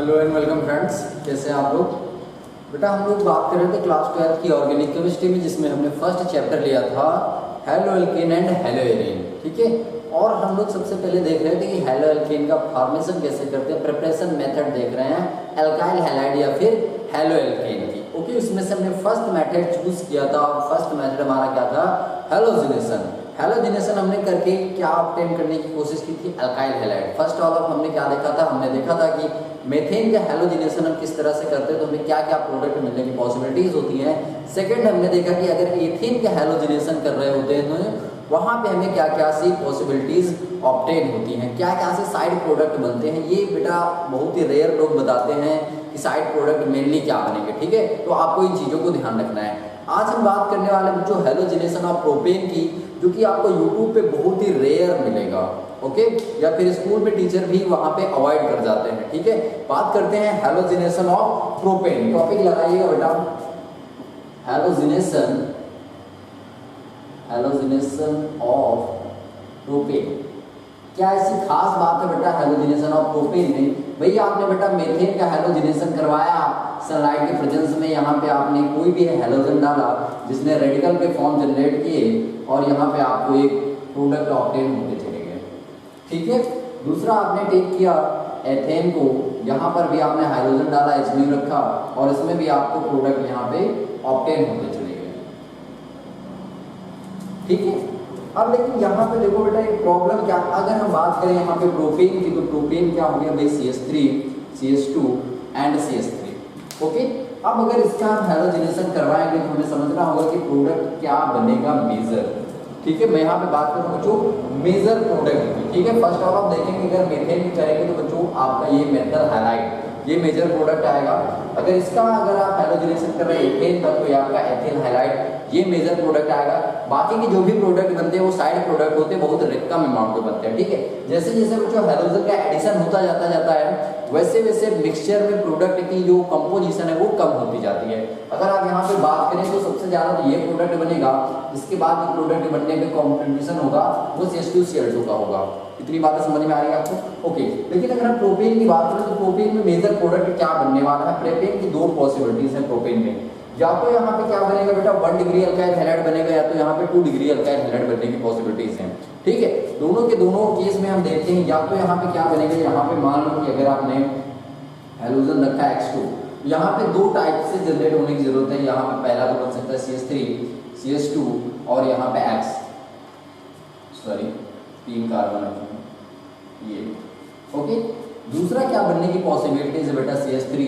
Hello and welcome friends, कैसे हैं आप लोग। बेटा हम लोग बात कर रहे थे क्लास 12 की ऑर्गेनिक केमिस्ट्री में, जिसमें हमने फर्स्ट चैप्टर लिया था हेलो एल्केन एंड हेलो एरेन। ठीक है, और हम लोग सबसे पहले देख रहे थे कि हेलो एल्केन का फॉर्मेशन कैसे करते हैं, प्रिपरेशन मेथड देख रहे हैं एल्काइल हैलाइड या फिर हेलो एल्केन की। ओके, उसमें से हमने फर्स्ट मेथड चूज किया था और फर्स्ट मेथड हमारा क्या था, हेलोजिनेशन। हेलोजिनेशन हमने करके क्या ऑब्टेन करने की कोशिश की थी, alkyl halide. First of all हमने क्या देखा था, हमने देखा था कि मेथेन का हेलोजिनेशन हम किस तरह से करते हैं, तो हमें क्या क्या प्रोडक्ट मिलने की पॉसिबिलिटीज होती हैं। सेकंड हमने देखा कि अगर एथेन का हेलोजिनेशन कर रहे होते हैं तो वहाँ पे हमें क्या क्या सी पॉसिबिलिटीज ऑब्टेन होती हैं, क्या क्या से साइड प्रोडक्ट बनते हैं। ये बेटा बहुत ही रेयर लोग बताते हैं कि साइड प्रोडक्ट मेनली क्या बनेंगे। ठीक है, तो आपको इन चीज़ों को ध्यान रखना है। आज हम बात करने वाले हैं जो हेलोजिनेशन ऑफ प्रोपेन की, जो कि आपको यूट्यूब पे बहुत ही रेयर मिलेगा। ओके, या फिर स्कूल में टीचर भी वहां पे अवॉइड कर जाते हैं। ठीक है, बात करते हैं हेलोजिनेशन ऑफ प्रोपेन। टॉपिक लगाइएगा बेटा, हेलोजिनेशन ऑफ प्रोपेन। क्या ऐसी खास बात है बेटा हेलोजिनेशन ऑफ प्रोपेन में? भैया आपने बेटा मेथेन का हेलोजिनेशन करवाया सनलाइट के प्रेजेंस में, यहाँ पे आपने कोई भी हेलोजन डाला जिसने रेडिकल के फॉर्म जनरेट किए और यहाँ पे आपको एक प्रोडक्ट ऑब्टेन होते चले गए। ठीक है, दूसरा आपने टेक किया एथेन को, यहाँ पर भी आपने हाइड्रोजन डाला, एचबीयू रखा और इसमें भी आपको प्रोडक्ट यहाँ पे ऑब्टेन होते चले गए। ठीक है, अब लेकिन यहाँ पे देखो बेटा एक प्रॉब्लम क्या, अगर हम बात करें यहाँ पे प्रोपेन की, तो प्रोपेन क्या हो गया भाई, CH3 CH2 and CH3। Okay, अब अगर इसका हम हेलोजिनेशन करवाएंगे तो हमें समझना होगा कि प्रोडक्ट क्या बनेगा, मेजर। ठीक है, मैं यहाँ पे बात कर रहा हूँ बच्चों मेजर प्रोडक्ट की। ठीक है, फर्स्ट ऑफ ऑल आप देखेंगे अगर मेथेन की करेंगे तो बच्चों आपका ये मेथल हैलाइड ये मेजर प्रोडक्ट आएगा। अगर इसका अगर आप हेलोजिनेशन कर रहे हैं एथेन तक तो ये आपका एथिल हैलाइड ये मेजर प्रोडक्ट आएगा। बाकी के जो भी प्रोडक्ट बनते हैं वो साइड प्रोडक्ट होते हैं, बहुत कम अमाउंट में बनते हैं। ठीक है, जैसे जैसे बच्चों हेलोजन का एडिशन होता जाता है वैसे वैसे मिक्सचर में प्रोडक्ट की जो कंपोजिशन है वो कम होती जाती है। अगर आप यहाँ पे बात करें तो सबसे ज्यादा तो ये प्रोडक्ट बनेगा, इसके बाद जो प्रोडक्ट बनने में कॉन्ट्रीब्यूशन होगा वो CH2Cl2 का होगा। इतनी बातें समझ में आ रही है आपको? ओके, लेकिन अगर हम प्रोपेन की बात करें तो प्रोपेन में मेजर प्रोडक्ट क्या बनने वाला है, प्रोपेन की दो पॉसिबिलिटीज है प्रोपेन में। या तो यहाँ पे क्या बनेगा बेटा 1 डिग्री अल्काइल हैलाइड बनेगा, या तो यहाँ पे 2 डिग्री अल्काइल हैलाइड बनने की पॉसिबिलिटीज हैं। ठीक है, दोनों के दोनों केस में हम देखते हैं या तो यहाँ पे क्या बनेगा, यहाँ पे मान लो कि अगर आपने हेलोजन रखा है X2, यहाँ पे दो टाइप से जनरेट होने की जरूरत है। यहाँ पे पहला तो बन सकता है CH3 CH2 और यहाँ पे X, सॉरी 3 कार्बन ये। ओके, दूसरा क्या बनने की पॉसिबिलिटीज है बेटा, CH3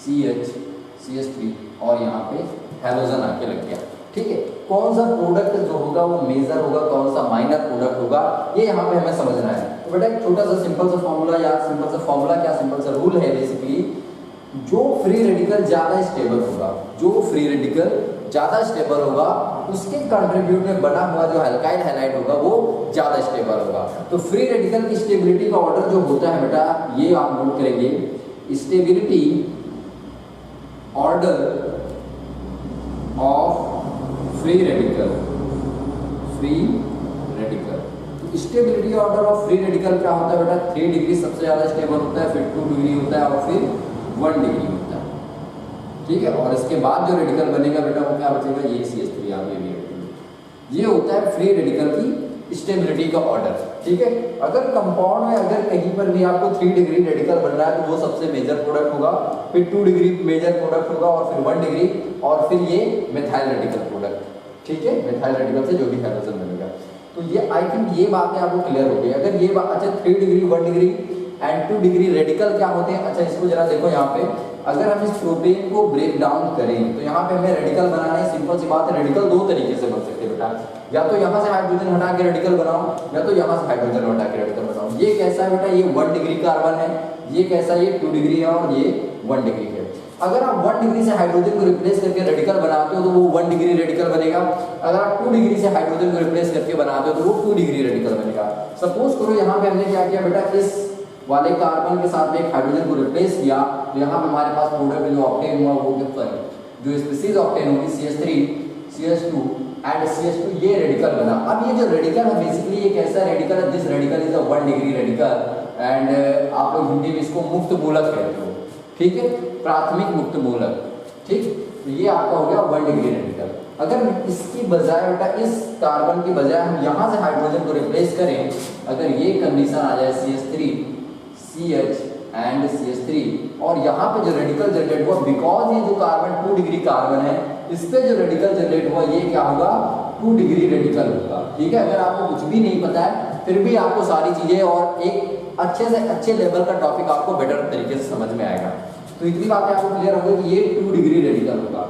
CH CH3 और यहाँ पे हेलोजन आके लग गया। ठीक है, कौन सा प्रोडक्ट जो होगा वो मेजर होगा, कौन सा माइनर प्रोडक्ट होगा, ये यहाँ पे हमें समझना है। तो बेटा एक छोटा सा सिंपल सा फॉर्मूला, या सिंपल सा फॉर्मूला क्या, सिंपल सा रूल है बेसिकली, जो फ्री रेडिकल ज्यादा स्टेबल होगा, जो फ्री रेडिकल ज्यादा स्टेबल होगा उसके कंट्रीब्यूट में बना हुआ जो अल्काइल हैलाइड होगा वो ज्यादा स्टेबल होगा। तो फ्री रेडिकल की स्टेबिलिटी का ऑर्डर जो होता है बेटा, ये आप नोट करेंगे, stability order of free radical. Stability order of free radical क्या होता है बेटा, 3 डिग्री सबसे ज्यादा स्टेबल होता है, फिर 2 डिग्री होता है और फिर 1 डिग्री होता है। ठीक है, और इसके बाद जो रेडिकल बनेगा बेटा वो क्या बचेगा, ये CH3 आप ये होता है फ्री रेडिकल की स्टेबिलिटी का ऑर्डर। ठीक है, अगर कंपाउंड में अगर कहीं पर भी आपको 3 डिग्री रेडिकल बन रहा है तो वो सबसे मेजर प्रोडक्ट होगा, फिर 2 डिग्री मेजर प्रोडक्ट होगा और फिर 1 डिग्री और फिर ये मेथाइल रेडिकल प्रोडक्ट। ठीक है, मेथाइल रेडिकल से जो भी हेलोजन बनेगा। तो ये आई थिंक ये बातें आपको क्लियर हो गई। अगर ये बात, अच्छा 3 degree 1 degree and 2 degree radical क्या होते हैं, अच्छा इसको जरा देखो यहाँ पे, अगर हम इस प्रोपेन को ब्रेक डाउन करें तो यहाँ पे हमें रेडिकल बनाना है। सिंपल सी बात है, रेडिकल दो तरीके से बन सकते हैं बेटा, या तो यहाँ से हाइड्रोजन हटा के रेडिकल बनाओ या तो यहाँ से हाइड्रोजन हटा के रेडिकल बनाओ। ये कैसा है बेटा, ये 1 डिग्री कार्बन है, ये कैसा, ये 2 डिग्री है और ये 1 डिग्री है। अगर आप 1 डिग्री से हाइड्रोजन को रिप्लेस करके रेडिकल बनाते हो तो वो 1 डिग्री रेडिकल बनेगा। अगर आप 2 डिग्री से हाइड्रोजन को रिप्लेस करके बनाते हो तो वो 2 डिग्री रेडिकल बनेगा। सपोज करो यहाँ पे हमने क्या किया बेटा, इस वाले कार्बन के साथ में एक हाइड्रोजन को रिप्लेस किया तो यहाँ पे हमारे पास प्रोडक्ट जो ऑब्टेन हुआ वो जो स्पीशीज ऑब्टेन होगी CH3 CH2 एंड CH2 ये रेडिकल बना। अब ये जो रेडिकल है बेसिकली ये कैसा रेडिकल है, this radical is a 1 degree radical and आप लोग हिंदी में इसको मुक्त मूलक कहते हो। ठीक है, प्राथमिक मुक्त मूलक, ठीक। तो ये आपका हो गया 1 डिग्री रेडिकल। अगर इसकी बजाय बेटा इस कार्बन की बजाय हम यहाँ से हाइड्रोजन को रिप्लेस करें, अगर ये कंडीशन आ जाए CH3 CH एंड CH3 और यहाँ पे जो रेडिकल जनरेट हुआ, बिकॉज ये जो कार्बन 2 डिग्री कार्बन है, इस पे जो रेडिकल जनरेट हुआ ये क्या होगा, 2 डिग्री रेडिकल होगा, ठीक है। अगर आपको कुछ भी नहीं पता है फिर भी आपको सारी चीजें और एक अच्छे से अच्छे लेवल का टॉपिक आपको बेटर तरीके से समझ में आएगा। तो इतनी बातें आपको क्लियर हो गई कि ये 2 डिग्री रेडिकल होगा।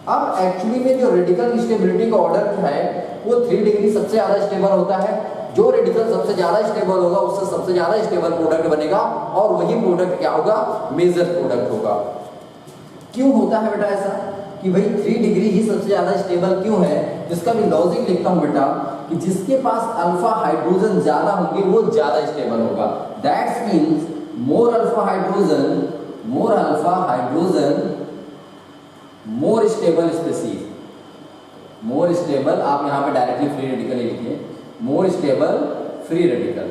अब एक्चुअली में जो रेडिकल स्टेबिलिटी का ऑर्डर है वो 3 डिग्री सबसे ज्यादा स्टेबल होता है। जो रेडिकल सबसे ज्यादा स्टेबल होगा उससे सबसे ज्यादा स्टेबल प्रोडक्ट बनेगा और वही प्रोडक्ट क्या होगा, मेजर प्रोडक्ट होगा। क्यों होता है बेटा ऐसा कि भाई 3 डिग्री ही सबसे ज्यादा स्टेबल क्यों है? जिसका भी लॉजिक लिखता हूं बेटा कि जिसके पास अल्फा हाइड्रोजन ज्यादा होंगे वो ज्यादा स्टेबल होगा। That's means more alpha hydrogen more stable species. More stable आप यहां पे डायरेक्टली फ्री रेडिकल लिखिए, मोर स्टेबल फ्री रेडिकल।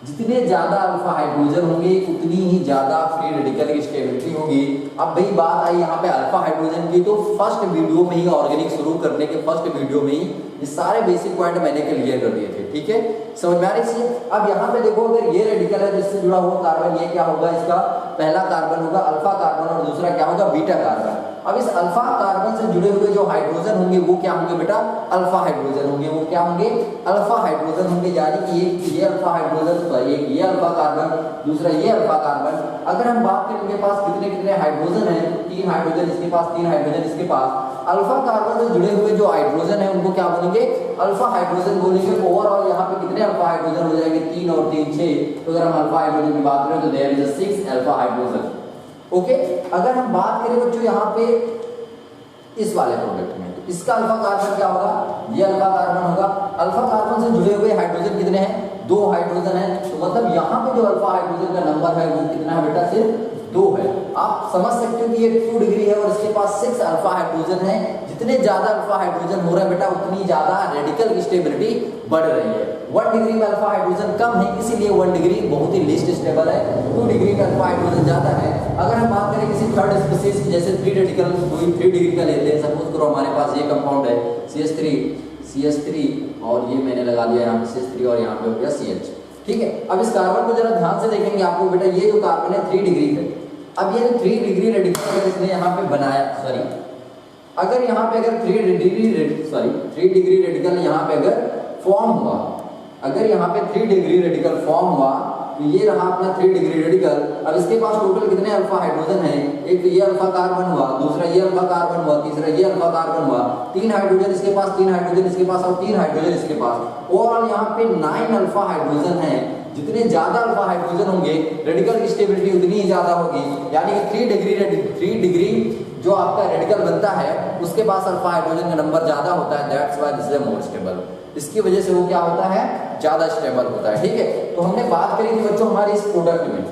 जितने ज्यादा अल्फा हाइड्रोजन होंगे उतनी ही ज्यादा फ्री रेडिकल की स्टेबिलिटी होगी। अब भाई बात आई यहाँ पे अल्फा हाइड्रोजन की, तो फर्स्ट वीडियो में ही ऑर्गेनिक शुरू करने के फर्स्ट वीडियो में ही ये सारे बेसिक पॉइंट मैंने क्लियर कर दिए थे, ठीक है, समझ में आ रही है। अब यहाँ पे देखो अगर ये रेडिकल है जिससे जुड़ा हुआ कार्बन, ये क्या होगा, इसका पहला कार्बन होगा अल्फा कार्बन और दूसरा क्या होगा, बीटा कार्बन। अब इस अल्फा कार्बन से जुड़े हुए जो हाइड्रोजन होंगे वो क्या होंगे बेटा, अल्फा हाइड्रोजन होंगे। वो क्या होंगे, अल्फा हाइड्रोजन होंगे, यानी कि एक ये अल्फा हाइड्रोजन, एक ये अल्फा कार्बन, दूसरा ये अल्फा कार्बन। अगर हम बात करें इनके पास कितने कितने हाइड्रोजन है, 3 हाइड्रोजन इसके पास, 3 हाइड्रोजन इसके पास। अल्फा कार्बन से जुड़े हुए जो हाइड्रोजन है उनको क्या बोलेंगे, अल्फा हाइड्रोजन बोलेंगे। ओवरऑल यहाँ पे कितने अल्फा हाइड्रोजन हो जाएंगे, 3 और 3 6। तो अगर हम अल्फा हाइड्रोजन की बात करें तो there is 6 alpha hydrogen. Okay, अगर हम बात करें बच्चों यहाँ पे इस वाले प्रोडक्ट में, तो इसका अल्फा कार्बन क्या होगा, ये अल्फा कार्बन होगा। अल्फा कार्बन से जुड़े हुए हाइड्रोजन कितने हैं, 2 हाइड्रोजन है। तो मतलब यहाँ पे जो अल्फा हाइड्रोजन का नंबर है वो कितना है बेटा, सिर्फ 2 है। आप समझ सकते हो कि ये 2 डिग्री है और इसके पास 6 अल्फा हाइड्रोजन है। जितने ज्यादा अल्फा हाइड्रोजन हो रहा है बेटा उतनी ज्यादा रेडिकल की स्टेबिलिटी बढ़ रही है। 1 डिग्री में अल्फा हाइड्रोजन कम है, इसीलिए 1 डिग्री बहुत ही लीस्ट स्टेबल है। 2 डिग्री का अल्फा हाइड्रोजन ज्यादा है। अगर हम बात करें किसी थर्ड स्पीशीज की, जैसे 3 रेडिकल, 3 डिग्री का लेते हैं, सपोज करो हमारे पास ये कंपाउंड है CH3 और ये मैंने लगा लिया यहाँ पे CH3 और यहाँ पे हो गया CH, ठीक है। अब इस कार्बन को जरा ध्यान से देखेंगे आपको बेटा, ये जो कार्बन है 3 डिग्री है। अब ये 3 डिग्री रेडिकल अगर इसने यहाँ पे बनाया, सॉरी अगर यहाँ पे अगर 3 डिग्री रेडिकल यहाँ पे अगर फॉर्म हुआ, अगर यहाँ पे 3 डिग्री रेडिकल फॉर्म हुआ तो ये रहा अपना 3 डिग्री रेडिकल। अब इसके पास टोटल कितने अल्फा हाइड्रोजन है, एक तो ये अल्फा कार्बन हुआ, दूसरा ये अल्फा कार्बन हुआ, तीसरा ये अल्फा कार्बन हुआ। 3 हाइड्रोजन इसके पास, 3 हाइड्रोजन इसके पास और 3 हाइड्रोजन इसके पास। ओवरऑल यहाँ पे 9 अल्फा हाइड्रोजन है। जितने ज्यादा अल्फा हाइड्रोजन होंगे रेडिकल की स्टेबिलिटी उतनी ही ज्यादा होगी। यानी कि 3 डिग्री जो आपका रेडिकल बनता है उसके पास अल्फा हाइड्रोजन का नंबर ज्यादा होता है। That's why this is more stable. इसकी वजह से वो क्या होता है, ज्यादा स्टेबल होता है, ठीक है। तो हमने बात करी थी बच्चों हमारे इस प्रोडक्ट में,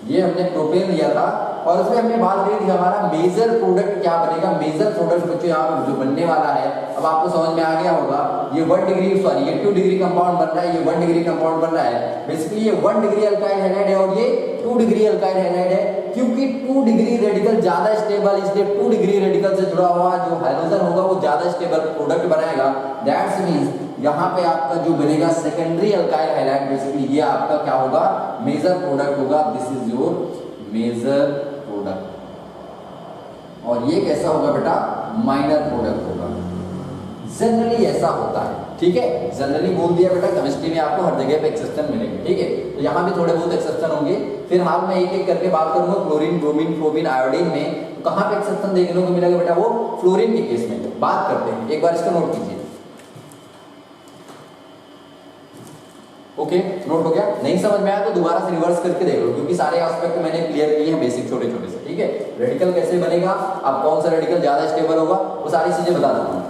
ये हमने प्रोपेन लिया था और इसमें हमने बात करी थी हमारा मेजर प्रोडक्ट क्या बनेगा। मेजर प्रोडक्ट बच्चों यहाँ पे जो बनने वाला है, अब आपको समझ में आ गया होगा, ये 2 डिग्री कंपाउंड बन रहा है, ये 1 डिग्री कंपाउंड बन रहा है। बेसिकली ये 1 डिग्री अल्काइल हैलाइड है और ये 2 डिग्री अल्काइल हैलाइड है। क्योंकि 2 डिग्री रेडिकल ज्यादा स्टेबल, इसलिए 2 डिग्री रेडिकल से जुड़ा हुआ जो हाइड्रोजन होगा वो ज्यादा स्टेबल प्रोडक्ट बनाएगा। दैट्स मींस यहाँ पे आपका जो बनेगा सेकेंडरी अल्काइल हैलाइड, बेसिकली ये आपका क्या होगा, मेजर प्रोडक्ट होगा। This is your major product. और ये कैसा होगा बेटा, माइनर प्रोडक्ट होगा। जनरली ऐसा होता है, ठीक है। जनरली बोल दिया बेटा, केमिस्ट्री में आपको हर जगह पे एक्सेप्शन मिलेंगे, ठीक है। तो यहाँ भी थोड़े बहुत एक्सेप्शन होंगे। फिर हाल में एक एक करके बात करूंगा। क्लोरीन, ब्रोमीन, फ्लोरीन, आयोडीन में तो कहाँ पे एक्सेप्शन देखने को मिलेगा बेटा, वो फ्लोरीन के केस में बात करते हैं। एक बार इसको नोट कीजिए। ओके, नोट हो गया। नहीं समझ में आया तो दोबारा से रिवर्स करके देख लो, क्योंकि सारे एस्पेक्ट मैंने क्लियर किए हैं बेसिक छोटे छोटे से, ठीक है। रेडिकल कैसे बनेगा, अब कौन सा रेडिकल ज्यादा स्टेबल होगा, वो सारी चीजें बता दूंगा।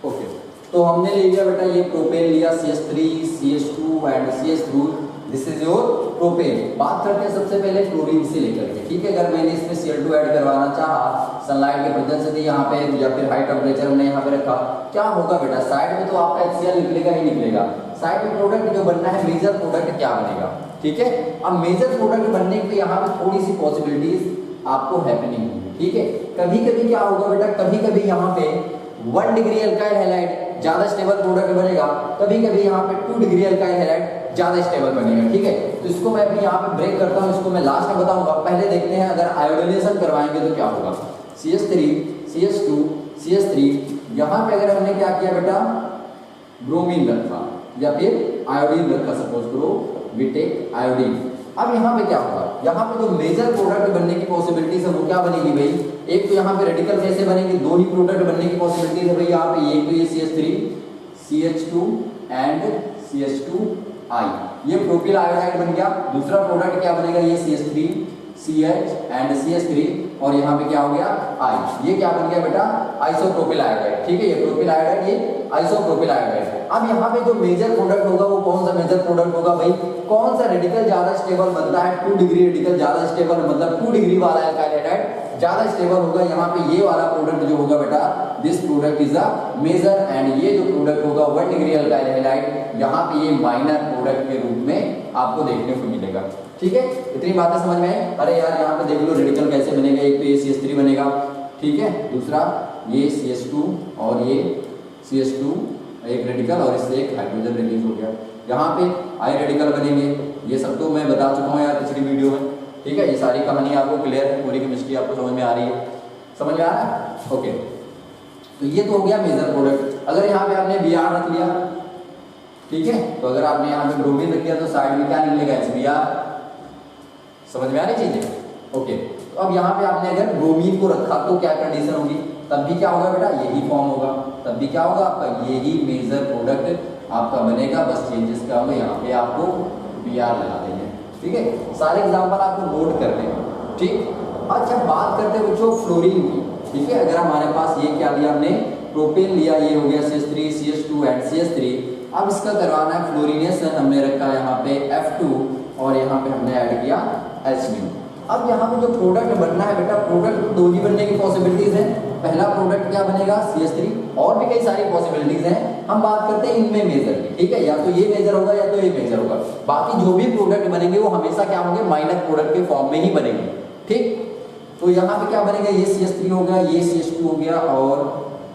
ओके, तो हमने ले लिया बेटा ये प्रोपेन लिया, CH3, CH2 and CH2। This is your propane. बात करते हैं सबसे पहले क्लोरीन से लेकर के, ठीक है। अगर मैंने इसमें Cl2 ऐड करवाना चाहा सनलाइट के प्रेजेंस से यहाँ पे, या फिर हाई टेम्परेचर हमने यहाँ पे रखा, क्या होगा बेटा, साइड में तो आपका HCl निकलेगा ही निकलेगा। साइड में प्रोडक्ट जो बनना है, मेजर प्रोडक्ट क्या बनेगा, ठीक है। अब मेजर प्रोडक्ट बनने के यहाँ पे थोड़ी सी पॉसिबिलिटीज आपको हैपनिंग होगी, ठीक है। कभी कभी क्या होगा बेटा, कभी कभी यहाँ पे 1 डिग्री अल्काइल हैलाइड ज्यादा स्टेबल प्रोडक्ट बनेगा, कभी कभी यहाँ पे 2 डिग्री अल्काइल हैलाइड ज्यादा स्टेबल बनेगा, ठीक है। तो इसको मैं अभी यहाँ पे ब्रेक करता हूँ, इसको मैं लास्ट में बताऊंगा। पहले देखते हैं अगर आयोडीनेशन करवाएंगे तो क्या होगा। CH3 CH2 CH3, यहाँ पे अगर हमने क्या किया बेटा, ब्रोमीन रखा या फिर आयोडीन रखा, सपोज करो वी टेक आयोडीन। अब यहाँ पे क्या होगा, यहाँ पे जो मेजर प्रोडक्ट बनने की पॉसिबिलिटीज है वो क्या बनेगी भाई, एक तो यहाँ पे रेडिकल कैसे बनेंगे, दो ही प्रोडक्ट बनने की पॉसिबिलिटीज है भाई यहाँ पे, एक तो ये CH3 CH2 एंड CH2I, ये प्रोपिल आयोडाइड बन गया। दूसरा प्रोडक्ट क्या बनेगा, ये CH3 CH एंड CH3, और यहाँ पे क्या हो गया I, ये क्या बन गया बेटा, आइसोप्रोपिल आयोडाइड, ठीक है। ये प्रोपिल आयोडाइड, ये आइसोप्रोपिल आयोडाइड। अब यहाँ पे जो मेजर प्रोडक्ट होगा वो कौन सा मेजर प्रोडक्ट होगा भाई, कौन सा रेडिकल ज्यादा स्टेबल बनता है, 2 डिग्री रेडिकल ज्यादा स्टेबल, मतलब 2 डिग्री वाला अल्काइल हाइड्राइड ज्यादा स्टेबल होगा। यहाँ पे ये वाला प्रोडक्ट जो होगा बेटा, this product is a major, and ये जो प्रोडक्ट होगा 1 डिग्री अल्काइल हाइड्राइड, यहाँ पे ये माइनर प्रोडक्ट के रूप में आपको देखने को मिलेगा, ठीक है। इतनी बातें समझ में आई। अरे यार यहाँ पे देख लो रेडिकल कैसे बनेगा, एक तो ये CH3 बनेगा, ठीक है, दूसरा ये CH2 और ये CH2 एक रेडिकल, और इससे एक हाइड्रोजन रिलीज हो गया। यहाँ पे I रेडिकल बनेंगे, ये सब तो मैं बता चुका हूँ यार पिछली वीडियो में, ठीक है। ये सारी कहानी आपको क्लियर है, पूरी केमिस्ट्री आपको समझ में आ रही है, समझ में आ रहा है, ओके। तो ये तो हो गया मेजर प्रोडक्ट। अगर यहाँ पे आपने Br रख लिया, ठीक है, तो अगर आपने यहाँ पे ब्रोमीन रख लिया तो साइड में क्या निकलेगा, Br, समझ में आ रही चीजें, ओके। तो अब यहाँ पे आपने अगर ब्रोमीन को रखा तो क्या कंडीशन होगी, तब भी क्या होगा बेटा, यही फॉर्म होगा, तब भी क्या होगा आपका, यही मेजर प्रोडक्ट आपका बनेगा। बस चेंजेस क्या होंगे, यहाँ पे आपको Br लगा देंगे, ठीक है। सारे एग्जांपल आपको नोट कर लेंगे, ठीक। अच्छा बात करते हैं बच्चों फ्लोरीन की, ठीक है। अगर हमारे पास ये क्या लिया हमने, प्रोपेन लिया, ये हो गया CH3 CH2 एंड CH3। अब इसका करवाना है फ्लोरिनेशन, हमने रखा यहाँ पे F2 और यहाँ पे हमने ऐड किया H2। अब यहाँ पे जो प्रोडक्ट बनना है बेटा, प्रोडक्ट दो ही बनने की पॉसिबिलिटीज है। पहला प्रोडक्ट क्या बनेगा, CH3, और भी कई सारी पॉसिबिलिटीज हैं, हम बात करते हैं इनमें मेजर की, ठीक है। या तो ये मेजर होगा या तो ये मेजर होगा, बाकी जो भी प्रोडक्ट बनेंगे वो हमेशा क्या होंगे, माइनर प्रोडक्ट के फॉर्म में ही बनेंगे, ठीक। तो यहाँ पे क्या बनेगा, ये CH3 हो गया, ये CH2 हो गया, और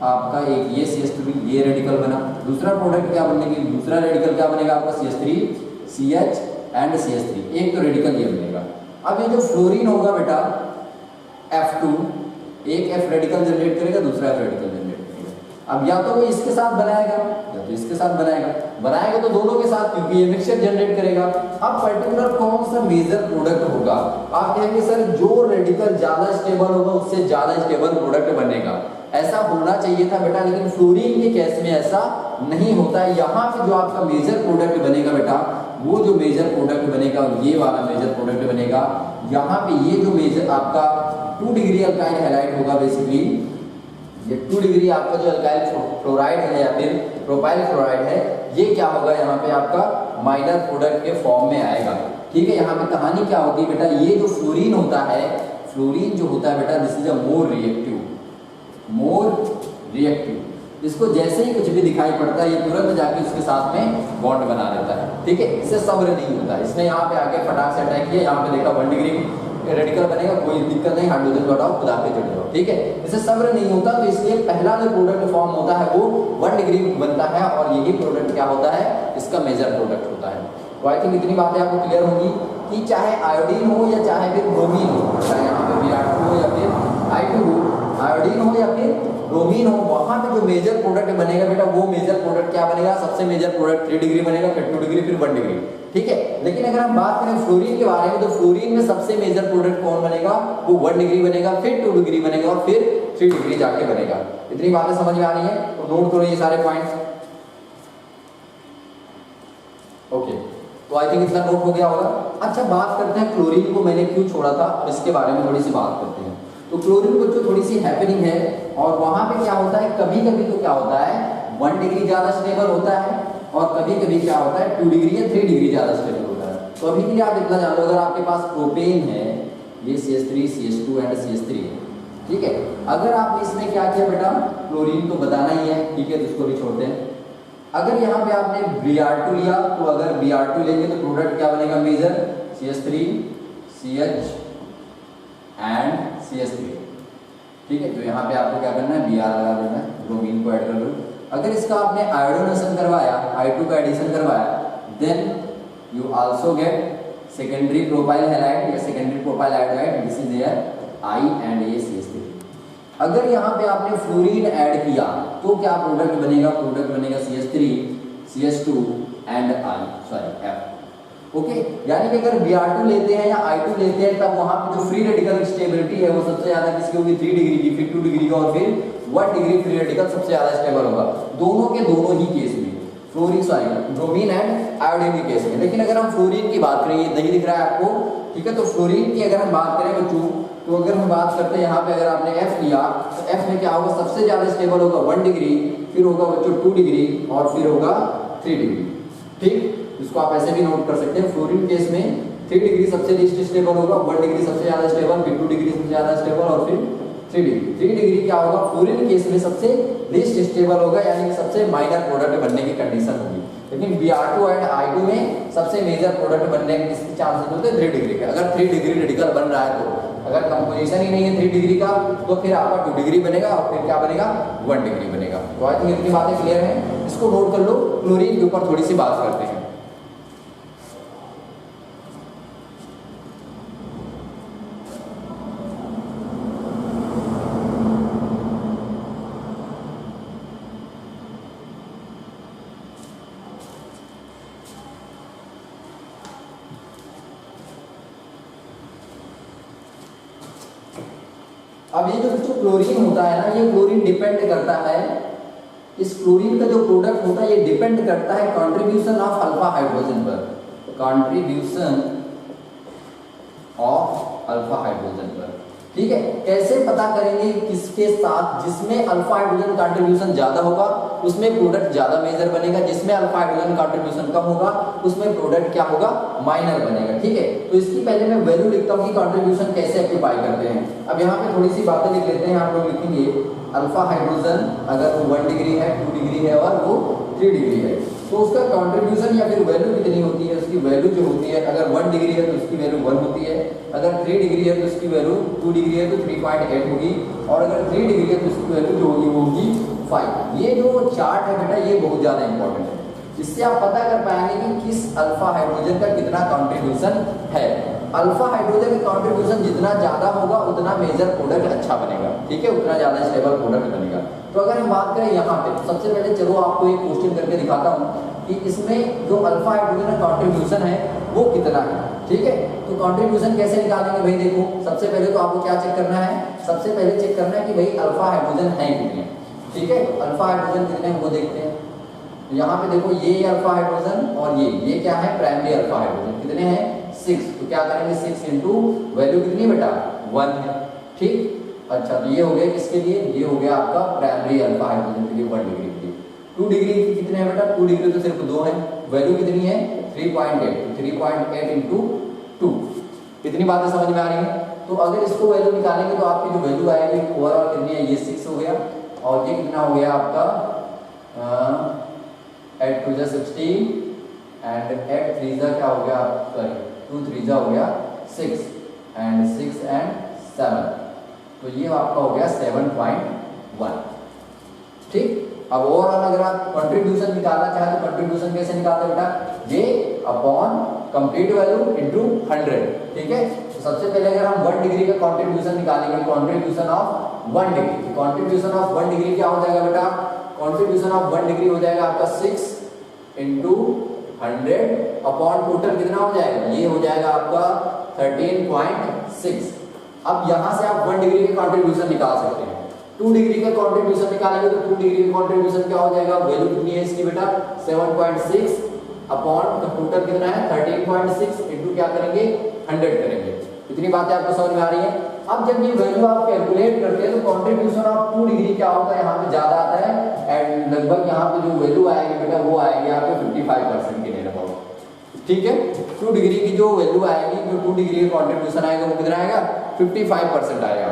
आपका एक ये CH3, ये रेडिकल बना। दूसरा प्रोडक्ट क्या बनेगी, दूसरा रेडिकल क्या बनेगा आपका, CH3 CH एंड CH3, एक तो रेडिकल ये बनेगा। अब ये जो फ्लोरीन होगा बेटा F2, एक F रेडिकल जनरेट करेगा, दूसरा F रेडिकल जनरेट करेगा। अब या तो वो इसके साथ बनाएगा या तो इसके साथ बनाएगा तो दोनों के साथ, क्योंकि ये मिक्सचर जनरेट करेगा। अब पर्टिकुलर कौन सा मेजर प्रोडक्ट होगा, आप कहेंगे सर जो रेडिकल ज्यादा स्टेबल होगा उससे ज्यादा स्टेबल प्रोडक्ट बनेगा, ऐसा होना चाहिए था बेटा, लेकिन फ्लोरीन के केस में ऐसा नहीं होता है। यहाँ पे जो आपका मेजर प्रोडक्ट बनेगा बेटा, वो जो मेजर प्रोडक्ट बनेगा ये वाला मेजर प्रोडक्ट बनेगा। यहाँ पे ये जो मेजर आपका 2 डिग्री अल्काइल हैलाइड होगा, बेसिकली ये 2 डिग्री आपका जो अल्काइल फ्लोराइड है या फिर प्रोपाइल फ्लोराइड है, ये क्या होगा यहाँ पे आपका माइनर प्रोडक्ट के फॉर्म में आएगा, ठीक है। यहाँ पे कहानी क्या होती है बेटा, ये जो फ्लोरीन होता है, फ्लोरीन जो होता है बेटा, this is a more reactive. इसको जैसे ही कुछ भी दिखाई पड़ता है ये तुरंत जाके उसके साथ में बॉन्ड बना लेता है, ठीक है। इससे सब्र नहीं होता, इसने यहाँ पे आके फटाक से अटैक किया, यहाँ पे देखा 1 डिग्री रेडिकल बनेगा, कोई दिक्कत नहीं, हाइड्रोजन को हटाओ, खुदा पे चढ़ जाओ, ठीक है। इससे सब्र नहीं होता, तो इसलिए पहला जो प्रोडक्ट फॉर्म होता है वो 1 डिग्री बनता है, और यही प्रोडक्ट क्या होता है, इसका मेजर प्रोडक्ट होता है। तो आई थिंक इतनी बातें आपको क्लियर होंगी कि चाहे आयोडीन हो या चाहे फिर ब्रोमीन हो, चाहे यहाँ पे Br2 हो या फिर I2 हो, आयोडीन हो या फिर ब्रोमीन हो, वहां पे जो मेजर प्रोडक्ट बनेगा बेटा, वो मेजर प्रोडक्ट क्या बनेगा, सबसे मेजर प्रोडक्ट 3 डिग्री बनेगा, फिर 2 डिग्री, फिर 1 डिग्री, ठीक है। लेकिन अगर हम बात करें फ्लोरीन के बारे में, तो फ्लोरीन में सबसे मेजर प्रोडक्ट कौन बनेगा, वो 1 डिग्री बनेगा, फिर 2 डिग्री बनेगा, और फिर 3 डिग्री जाके बनेगा। इतनी बातें समझ में आ रही है, तो नोट करो ये सारे पॉइंट्स, ओके। तो आई थिंक इतना नोट हो गया होगा। अच्छा बात करते हैं क्लोरीन को मैंने क्यों छोड़ा था, और इसके बारे में थोड़ी सी बात करते हैं। तो क्लोरीन बच्चों थोड़ी सी हैपनिंग है, और वहां पे क्या होता है, कभी कभी तो क्या होता है 1 डिग्री ज्यादा स्टेबल होता है, और कभी कभी क्या होता है 2 डिग्री या 3 डिग्री ज्यादा स्टेबल होता है। तो अभी के लिए आप इतना जान लो, अगर आपके पास प्रोपेन है, ये CH3 CH2 एंड CH3 है, ठीक है। अगर आपने इसमें क्या किया बेटा, क्लोरीन तो बताना ही है, ठीक है, तो इसको भी छोड़ते हैं। अगर यहाँ पे आपने Br2 लिया, तो अगर Br2 लेंगे तो प्रोडक्ट क्या बनेगा major, CH3 CH and CH3, ठीक है। तो यहाँ पे आपको क्या करना है, Br लगा देना है, ब्रोमीन को ऐड कर लो। अगर इसका आपने आयोडोनेशन करवाया, I2 का एडिशन करवाया, then you also get secondary propyl halide या secondary propyl iodide, this is their I and ये CH3। अगर यहाँ पे आपने फ्लोरीन ऐड किया तो क्या प्रोडक्ट बनेगा, प्रोडक्ट बनेगा CH3 CH2 and F, okay. यानी कि अगर Br2 लेते हैं या I2 लेते हैं, तब वहां पे जो फ्री रेडिकल स्टेबिलिटी है वो सबसे ज्यादा किसकी होगी, 3 डिग्री की, फिर 2 डिग्री का और फिर 1 डिग्री फ्री रेडिकल सबसे ज्यादा स्टेबल होगा, दोनों के दोनों ही केस में, ब्रोमीन एंड आयोडीन के केस में। लेकिन अगर हम फ्लोरीन की बात करें, ये नहीं दिख रहा है आपको, ठीक है, तो फ्लोरीन की अगर हम बात करें बच्चों, तो अगर हम बात करते हैं यहाँ पे, अगर आपने F लिया तो F में क्या होगा, सबसे ज्यादा स्टेबल होगा 1 डिग्री, फिर होगा बच्चों 2 डिग्री और फिर होगा 3 डिग्री, ठीक। इसको आप ऐसे भी नोट कर सकते हैं, फ्लोरीन केस में 3 डिग्री सबसे लीस्ट स्टेबल होगा, 1 डिग्री सबसे ज्यादा स्टेबल, फिर 2 डिग्री सबसे ज्यादा स्टेबल और फिर 3 डिग्री। 3 डिग्री क्या होगा, फ्लोरीन केस में सबसे लीस्ट स्टेबल होगा, यानी कि सबसे माइनर प्रोडक्ट बनने की कंडीशन होगी। लेकिन Br2 एंड I2 में सबसे मेजर प्रोडक्ट बनने के किसके चांसेस होते हैं, 3 डिग्री के। अगर 3 डिग्री रेडिकल बन रहा है तो, अगर कंपोजिशन ही नहीं है 3 डिग्री का, तो फिर आपका 2 डिग्री बनेगा और फिर क्या बनेगा, 1 डिग्री बनेगा। तो आई थिंक इतनी बातें क्लियर हैं, इसको नोट कर लो। क्लोरीन के ऊपर थोड़ी सी बात करते हैं। अब ये जो क्लोरीन होता है ना, ये क्लोरीन डिपेंड करता है, इस क्लोरीन का जो प्रोडक्ट होता है ये डिपेंड करता है कंट्रीब्यूशन ऑफ अल्फा हाइड्रोजन पर, कंट्रीब्यूशन ऑफ अल्फा हाइड्रोजन पर, ठीक है। कैसे पता करेंगे किसके साथ, जिसमें अल्फा हाइड्रोजन कंट्रीब्यूशन ज्यादा होगा उसमें प्रोडक्ट ज्यादा मेजर बनेगा, जिसमें अल्फा हाइड्रोजन कंट्रीब्यूशन कम होगा उसमें प्रोडक्ट क्या होगा, माइनर बनेगा, ठीक है। तो इसकी पहले मैं वैल्यू लिखता हूँ कि कंट्रीब्यूशन कैसे ऑक्यूपाई करते हैं। अब यहाँ पे थोड़ी सी बातें लिख लेते हैं, आप लोग लिखेंगे अल्फा हाइड्रोजन अगर वो 1 डिग्री है, 2 डिग्री है और वो 3 डिग्री है, तो उसका कंट्रीब्यूशन या फिर वैल्यू कितनी होती है, उसकी वैल्यू जो होती है, अगर 1 डिग्री है तो उसकी वैल्यू 1 होती है, अगर 3 डिग्री है तो उसकी वैल्यू 2 डिग्री है तो 3.8 होगी, और अगर 3 डिग्री है तो उसकी वैल्यू जो होगी वो होगी 5। ये जो चार्ट है बेटा ये बहुत ज्यादा इंपॉर्टेंट है, इससे आप पता कर पाएंगे कि किस अल्फा हाइड्रोजन का कितना कंट्रीब्यूशन है। अल्फा हाइड्रोजन का कंट्रीब्यूशन जितना ज्यादा होगा उतना मेजर प्रोडक्ट अच्छा बनेगा, ठीक है, उतना ज्यादा स्टेबल प्रोडक्ट बनेगा। तो अगर हम बात करें यहाँ पे, तो सबसे पहले चलो आपको एक क्वेश्चन करके दिखाता हूँ कि इसमें जो अल्फा हाइड्रोजन का कंट्रीब्यूशन है वो कितना है, ठीक है। तो कंट्रीब्यूशन कैसे निकालेंगे भाई, देखो सबसे पहले तो आपको क्या चेक करना है, सबसे पहले चेक करना है कि भाई अल्फा हाइड्रोजन है कितने, ठीक है। अल्फा हाइड्रोजन कितने हैं वो देखते हैं। यहाँ पे देखो ये अल्फा हाइड्रोजन और ये क्या है, प्राइमरी अल्फा हाइड्रोजन, कितने हैं 6। तो क्या करेंगे 6 इंटू वैल्यू कितनी बेटा 1 है, ठीक। अच्छा तो ये हो गया किसके लिए, ये हो गया आपका प्राइमरी अल्फा हाइड्रोजन के लिए 1 डिग्री के लिए। 2 डिग्री की कितने हैं बेटा, 2 डिग्री तो सिर्फ 2 है, वैल्यू कितनी है 3.8, 3.8 इंटू 2। कितनी बातें समझ में आ रही है। तो अगर इसको वैल्यू निकालेंगे तो आपकी जो वैल्यू आएगी ओवरऑल कितनी है, ये 6 हो गया, और ये कितना हो गया आपका 8 2 16 एंड 8 3 क्या हो गया, सॉरी 2 3 हो गया 6 एंड 6 एंड 7, तो ये आपका हो गया 7.1, ठीक। अब ओवरऑल अगर आप कंट्रीब्यूशन निकालना चाहे तो कंट्रीब्यूशन कैसे निकालते हैं बेटा, जे अपॉन कंप्लीट वैल्यू इनटू 100, ठीक है। तो सबसे पहले अगर हम 1 डिग्री का कंट्रीब्यूशन निकालेंगे, contribution of 1 degree, contribution of 1 degree क्या हो जाएगा बेटा, कंट्रीब्यूशन ऑफ 1 डिग्री हो जाएगा आपका 6 इंटू 100 अपॉन टोटल कितना हो जाएगा, ये हो जाएगा आपका 13.6। अब यहां से आप 1 डिग्री का कंट्रीब्यूशन निकाल सकते हैं। 2 डिग्री का कंट्रीब्यूशन निकालेंगे तो 2 डिग्री का कंट्रीब्यूशन क्या हो जाएगा, वैल्यू कितनी है इसकी बेटा 7.6 अपॉन टोटल कितना है 13.6 इंटू क्या करेंगे 100 करेंगे। इतनी बातें आपको समझ में आ रही है। अब जब ये वैल्यू आप कैलकुलेट करते हैं तो कंट्रीब्यूशन ऑफ 2 डिग्री क्या होता है, यहाँ पे ज्यादा आता है, एंड लगभग यहाँ पे जो वैल्यू आएगी बेटा वो आएगी आपके 55% के नियर अबाउट, ठीक है। 2 डिग्री की जो वैल्यू आएगी, जो 2 डिग्री का कंट्रीब्यूशन आएगा वो कितना आएगा, 55% आएगा।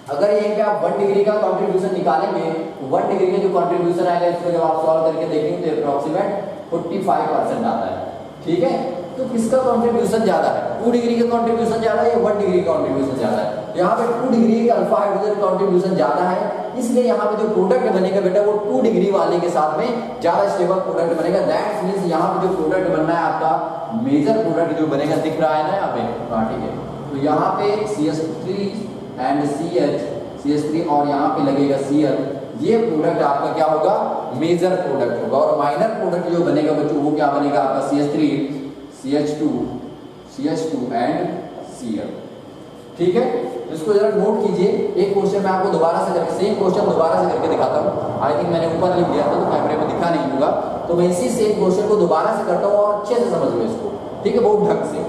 अगर यहीं पे आप 1 डिग्री का कंट्रीब्यूशन निकालेंगे तो 1 डिग्री का जो कंट्रीब्यूशन आएगा इसको जब आप सॉल्व करके देखेंगे तो अप्रोक्सीमेट 45% आता है। ठीक है, तो किसका कंट्रीब्यूशन ज्यादा है, 2 डिग्री का कंट्रीब्यूशन ज्यादा है या 1 डिग्री का कंट्रीब्यूशन ज्यादा है? तो यहाँ पे 2 डिग्री का अल्फा हाइड्रोजन कंट्रीब्यूशन ज्यादा है, इसलिए यहाँ पे जो प्रोडक्ट बनेगा बेटा वो 2 डिग्री वाले के साथ में ज्यादा स्टेबल प्रोडक्ट बनेगा। दैट मींस यहाँ पे जो प्रोडक्ट बनना है आपका मेजर प्रोडक्ट जो बनेगा दिख रहा है ना यहाँ पे, हाँ ठीक है। तो यहाँ पे CH3 एंड CH3 और यहाँ पे लगेगा Cl, ये प्रोडक्ट आपका क्या होगा, मेजर प्रोडक्ट होगा। और माइनर प्रोडक्ट जो बनेगा बच्चों वो क्या बनेगा आपका CH3 CH2 एंड Cl। ठीक है, इसको जरा नोट कीजिए। एक क्वेश्चन मैं आपको दोबारा से करके, सेम क्वेश्चन दोबारा से करके दिखाता हूँ। आई थिंक मैंने ऊपर लिख दिया था तो कैमरे में दिखा नहीं होगा, तो मैं इसी सेम क्वेश्चन को दोबारा से करता हूँ और अच्छे से समझ लो इसको, ठीक है, बहुत ढंग से।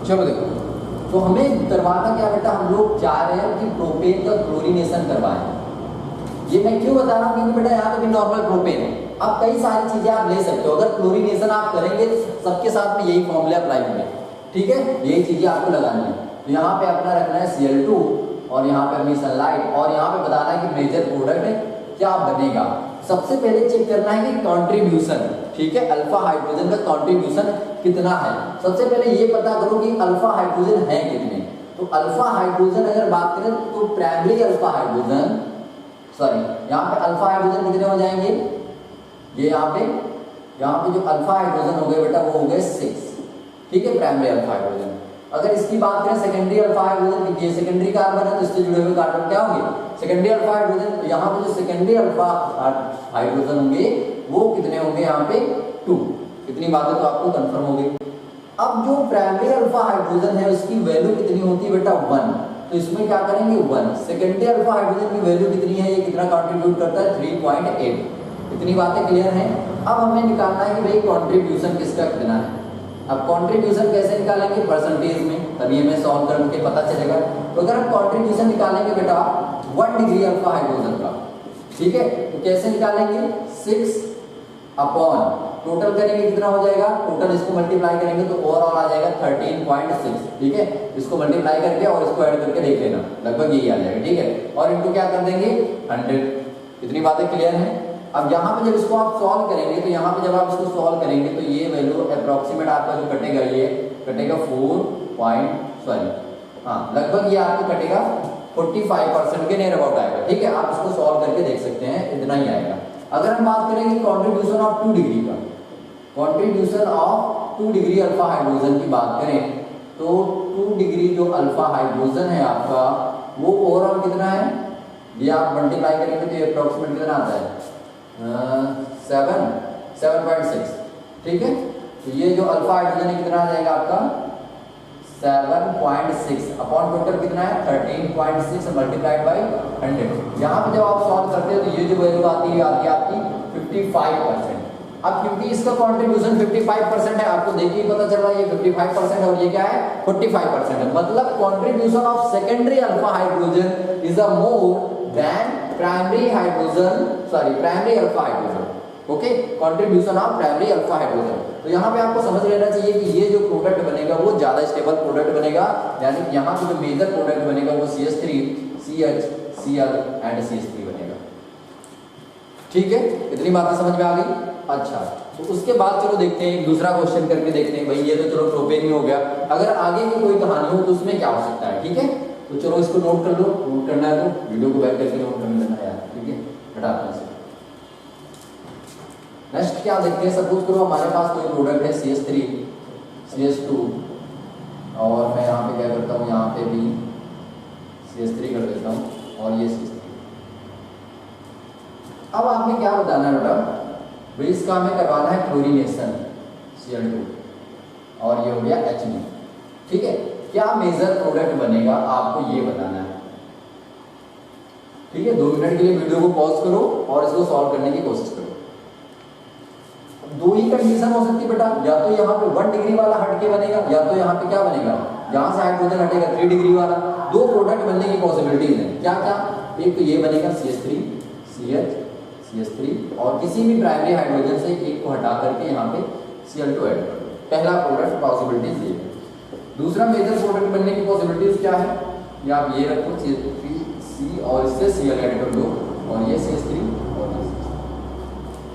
चलो देखो, तो हमें करवाना क्या बेटा, हम लोग चाह रहे हैं कि प्रोपेन का क्लोरीनेशन करवाएं। ये मैं क्यों बता रहा हूँ, क्योंकि बेटा यहाँ पे भी नॉर्मल प्रोपेन है। अब कई सारी चीजें आप ले सकते हो, अगर क्लोरीनेशन आप करेंगे तो सबके साथ में यही फॉर्मूला अप्लाई होंगे। ठीक है, यही चीजें आपको लगानी है। तो यहाँ पे अपना रखना है Cl2 और यहाँ पे अपनी सनलाइट, और यहाँ पे बताना है कि मेजर प्रोडक्ट क्या बनेगा। सबसे पहले चेक करना है कि कॉन्ट्रीब्यूशन, ठीक है, अल्फा हाइड्रोजन का कॉन्ट्रीब्यूशन कितना है। सबसे पहले ये पता करो कि अल्फा हाइड्रोजन है कितने। तो अल्फा हाइड्रोजन अगर बात करें तो प्राइमरी अल्फा हाइड्रोजन, सॉरी यहाँ पे अल्फा हाइड्रोजन कितने हो जाएंगे, ये यहाँ पे जो अल्फा हाइड्रोजन हो गए बेटा वो हो गए 6। ठीक है, प्राइमरी अल्फा हाइड्रोजन। अगर इसकी बात करें सेकेंडरी अल्फा हाइड्रोजन, ये सेकेंडरी कार्बन है तो इससे जुड़े हुए कार्बन क्या होंगे, सेकेंडरी अल्फा हाइड्रोजन। तो यहाँ पे जो सेकेंडरी अल्फा हाइड्रोजन होंगे वो कितने होंगे, यहाँ पे 2। इतनी बातें तो आपको कंफर्म हो गई। अब जो प्राइमरी अल्फा हाइड्रोजन है उसकी वैल्यू कितनी होती है बेटा 1, तो इसमें क्या करेंगे 1। सेकेंडरी अल्फा हाइड्रोजन की वैल्यू कितनी है, ये कितना कंट्रीब्यूट करता है 3.8। इतनी बातें क्लियर हैं। अब हमें निकालना है कि भाई कंट्रीब्यूशन किसका कितना है। अब कंट्रीब्यूशन कैसे निकालेंगे, परसेंटेज में, तभी हमें सॉल्व करके पता चलेगा। तो अगर हम कंट्रीब्यूशन निकालेंगे बेटा 1 डिग्री अल्फा हाइड्रोजन का, ठीक है, तो कैसे निकालेंगे, 6 अपॉन टोटल करेंगे कितना हो जाएगा, टोटल इसको मल्टीप्लाई करेंगे तो ओवरऑल आ जाएगा 13.6। ठीक है, इसको मल्टीप्लाई करके और इसको ऐड करके देख लेना, लगभग यही आ जाएगा। ठीक है, और इनको क्या कर देंगे 100। इतनी बातें क्लियर हैं। अब यहाँ पे जब इसको आप सॉल्व करेंगे तो यहाँ पे जब आप इसको सॉल्व करेंगे तो ये वैल्यू अप्रोक्सीमेट आपका जो कटेगा, ये कटेगा 4 हाँ लगभग ये आपको कटेगा 45% के नियर अबाउट आएगा। ठीक है, आप इसको सॉल्व करके देख सकते हैं, इतना ही आएगा। अगर हम बात करेंगे कंट्रीब्यूशन ऑफ 2 डिग्री का, contribution of 2 degree alpha hydrogen की बात करें तो 2 डिग्री जो अल्फा हाइड्रोजन है आपका वो ओवरऑल कितना है, ये आप मल्टीप्लाई करेंगे तो ये अप्रोक्सीमेट कितना आता है 7.6। ठीक है, तो ये जो अल्फा हाइड्रोजन है कितना आ जाएगा आपका 7.6 अपॉन टोटल कितना है 13.6 मल्टीप्लाइड बाई 100। यहाँ पे जब आप सॉल्व करते हो तो ये जो वैल्यू आती है आपकी 55%। अब क्योंकि इसका कंट्रीब्यूशन 55% है, आपको देखिए पता चल रहा है ये 55% और ये क्या है 45% है। मतलब contribution of secondary alpha hydrogen is a more than primary hydrogen, sorry primary alpha hydrogen. Okay, contribution of primary alpha hydrogen. तो यहाँ पे आपको समझ लेना चाहिए कि ये जो प्रोडक्ट बनेगा वो ज्यादा स्टेबल प्रोडक्ट बनेगा, यानी कि यहाँ पे जो मेजर प्रोडक्ट बनेगा वो CH3, CH, Cl and CH3 बनेगा। ठीक है, इतनी बातें समझ में आ गई। अच्छा, तो उसके बाद चलो देखते हैं, दूसरा क्वेश्चन करके देखते हैं। भाई ये तो चलो प्रोपेन में हो गया, अगर आगे की कोई कहानी हो तो उसमें क्या हो सकता है। ठीक है, तो चलो इसको नोट कर लो, नोट करना है तो वीडियो को बैक करके नोट कर लेना यार। ठीक है, हटाते हैं। नेक्स्ट क्या देखते हैं, सपोज करो हमारे पास कोई प्रोडक्ट है CH3, CH2 और मैं यहाँ पे क्या करता हूँ, यहाँ पे भी CH3 कर देता हूँ और ये CH3। अब आपने क्या बताना है बेटा, भाई इसका हमें करवाना है क्लोरीनेशन Cl2 और ये हो गया H2। ठीक है, क्या मेजर प्रोडक्ट बनेगा आपको ये बताना है। ठीक है, 2 मिनट के लिए वीडियो को पॉज करो और इसको सॉल्व करने की कोशिश करो। दो ही कंडीशन हो सकती है बेटा, या तो यहाँ पे 1 डिग्री वाला हट के बनेगा या तो यहाँ पे क्या बनेगा यहाँ से हाइड्रोजन हटेगा 3 डिग्री वाला। दो प्रोडक्ट बनने की पॉसिबिलिटीज है, क्या क्या? एक तो ये बनेगा CH3 CH CH3 और किसी भी प्राइमरी हाइड्रोजन से एक को हटा करके यहाँ पे Cl2 ऐड कर दो। पहला प्रोडक्ट पॉसिबिलिटीज ये है। दूसरा मेजर प्रोडक्ट बनने की पॉसिबिलिटीज क्या है? ये आप ये रखो CH3C और इससे Cl ऐड कर दो और ये CH3 और ये CH3।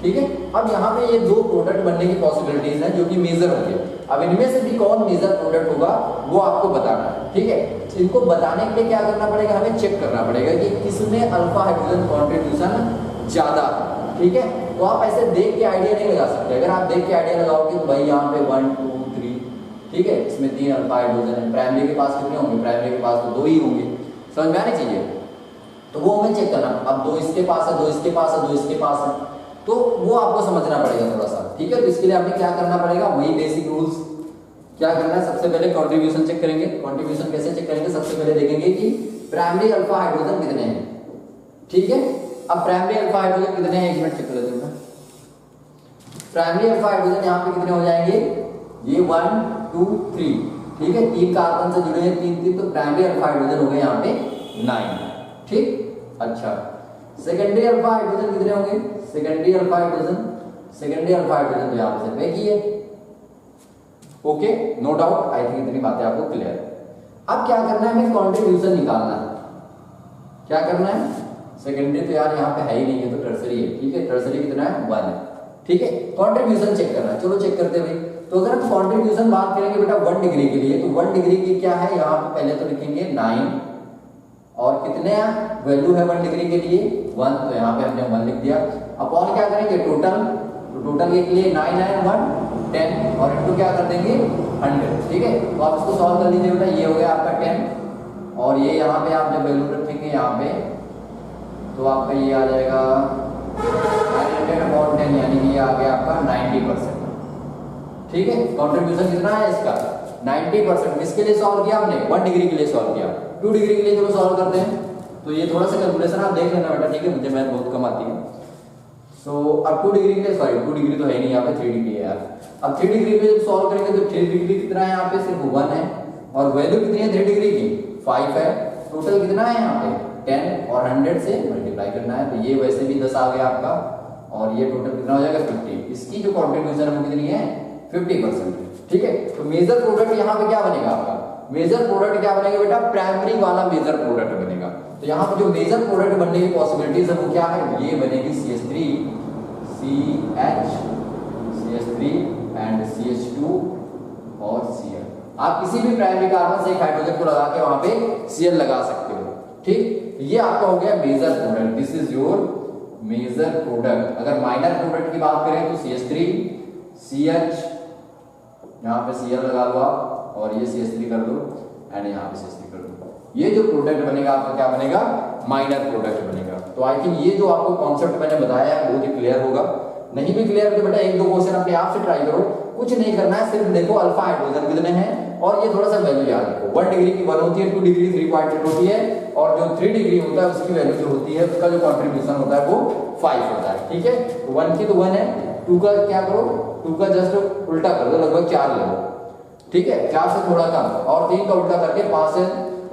ठीक है, अब यहाँ पे ये दो प्रोडक्ट बनने की पॉसिबिलिटीज हैं जो कि मेजर होंगे। अब इनमें से भी कौन मेजर प्रोडक्ट होगा वो आपको बताना है। ठीक है, इनको बताने के लिए क्या करना पड़ेगा? हमें चेक करना पड़ेगा कि किसमें अल्फा हाइड्रोजन कॉन्ट्रीब्यूशन ज्यादा। ठीक है, तो आप ऐसे देख के आइडिया नहीं लगा सकते। अगर आप देख के आइडिया लगाओगे तो भाई यहाँ पे 1 2 3, ठीक है, इसमें 3 अल्फा हाइड्रोजन है। प्राइमरी के पास कितने होंगे? प्राइमरी के पास तो 2 ही होंगे। समझ में आनी चाहिए, तो वो हमें चेक करना। अब 2 इसके पास है, 2 इसके पास है, 2 इसके पास है, तो वो आपको समझना पड़ेगा थोड़ा सा। ठीक है, तो इसके लिए हमें क्या करना पड़ेगा? वही बेसिक रूल्स। क्या करना है? सबसे पहले कंट्रीब्यूशन चेक करेंगे। कंट्रीब्यूशन कैसे चेक करेंगे? सबसे पहले देखेंगे कि प्राइमरी अल्फा हाइड्रोजन कितने हैं। ठीक है, अब प्राइमरी अल्फा हाइड्रोजन कितने हैं? 1 मिनट चेक कर लेते हैं। प्राइमरी अल्फा हाइड्रोजन यहाँ पे कितने हो जाएंगे? ये 1 2 3। ठीक है, 3 कार्बन से जुड़े हैं, 3 तो प्राइमरी अल्फा हाइड्रोजन हो गए यहाँ पे 9। ठीक, अच्छा सेकेंडरी अल्फा हाइड्रोजन कितने होंगे? सेकेंडरी अल्फा हाइड्रोजन तो यहाँ पे सिर्फ एक ही है। Okay, no doubt, I think इतनी बातें आपको क्लियर है। अब क्या करना है? हमें कंट्रीब्यूशन निकालना है। क्या करना है? सेकेंडरी तो यार यहाँ पे है ही नहीं है, तो टर्सरी है। ठीक है, टर्सरी कितना है? 1 है। ठीक है, कंट्रीब्यूशन चेक करना है। चलो चेक करते हैं। तो अगर हम कंट्रीब्यूशन बात करेंगे बेटा 1 डिग्री के लिए, तो 1 डिग्री की क्या है? यहाँ पे पहले तो लिखेंगे 9 और कितने वैल्यू है 1 डिग्री के लिए? 1, तो यहाँ पे हमने 1 लिख दिया। अपॉन क्या करेंगे? टोटल, तो टोटल के लिए 9 9 1 10 और इनको क्या कर देंगे? 100। ठीक है, तो आप इसको सॉल्व कर लीजिए बेटा। ये हो गया आपका 10 और ये यहाँ पे आप जब वैल्यू रखेंगे यहाँ पे तो आपका ये आ जाएगा 900/10 यानी कि ये आ गया आपका 90%। ठीक है, कंट्रीब्यूशन कितना है इसका? 90%। किसके लिए सॉल्व किया हमने? 1 डिग्री के लिए सॉल्व किया। 2 डिग्री के लिए चलो सॉल्व करते हैं। तो ये थोड़ा सा कैलकुलेशन आप देख लेना बेटा। ठीक है, मुझे मैथ बहुत कम आती है। सो अब 2 डिग्री के लिए, सॉरी 2 डिग्री तो है नहीं यहाँ पे, 3 डिग्री है यार। अब 3 डिग्री के लिए जब सॉल्व करेंगे तो 3 डिग्री कितना है यहाँ पे? सिर्फ 1 है और वैल्यू कितनी है 3 डिग्री की? 5 है। टोटल कितना है यहाँ पे? 10 और 100 से मल्टीप्लाई करना है। तो ये वैसे भी 10 आ गया आपका और ये टोटल कितना हो जाएगा? 50। इसकी जो कॉन्ट्रीब्यूशन है वो कितनी है? 50%। ठीक है, तो मेजर प्रोडक्ट यहाँ पे क्या बनेगा आपका? मेजर प्रोडक्ट क्या बनेगा बेटा? प्राइमरी वाला मेजर प्रोडक्ट बनेगा। तो यहाँ पे जो मेजर प्रोडक्ट बनने की पॉसिबिलिटीज है वो क्या है? ये बनेगी CH3 CH3 एंड CH2 और Cl। आप किसी भी प्राइमरी कार्बन से एक हाइड्रोजन को लगा के वहां पे Cl लगा सकते हो। ठीक, ये आपका हो गया major product. This is your major product. अगर माइनर प्रोडक्ट की बात करें तो CH3 CH, यहाँ पे Cl लगा लो आप और ये CH3 कर दो एंड यहाँ पे CH3 कर दो। ये जो प्रोडक्ट बनेगा आपका क्या बनेगा? माइनर प्रोडक्ट बनेगा। तो आई थिंक ये जो आपको कॉन्सेप्ट मैंने बताया है बहुत ही क्लियर होगा। नहीं भी क्लियर तो बेटा 1-2 क्वेश्चन अपने आप से ट्राई करो। कुछ नहीं करना है, सिर्फ देखो अल्फा हाइड्रोजन कितने हैं और ये थोड़ा सा वैल्यू याद रखो। 1 डिग्री की 1 होती है, 2 डिग्री 3.8 होती है और जो 3 डिग्री होता है उसकी वैल्यू जो होती है उसका जो कॉन्ट्रीब्यूशन होता है वो 5 होता है। ठीक है, तो 1 की तो 1 है, 2 का क्या करो? 2 का जस्ट उल्टा कर दो, लगभग 4 ले लो। ठीक है, 4 से थोड़ा कम और 3 का उल्टा करके 5 से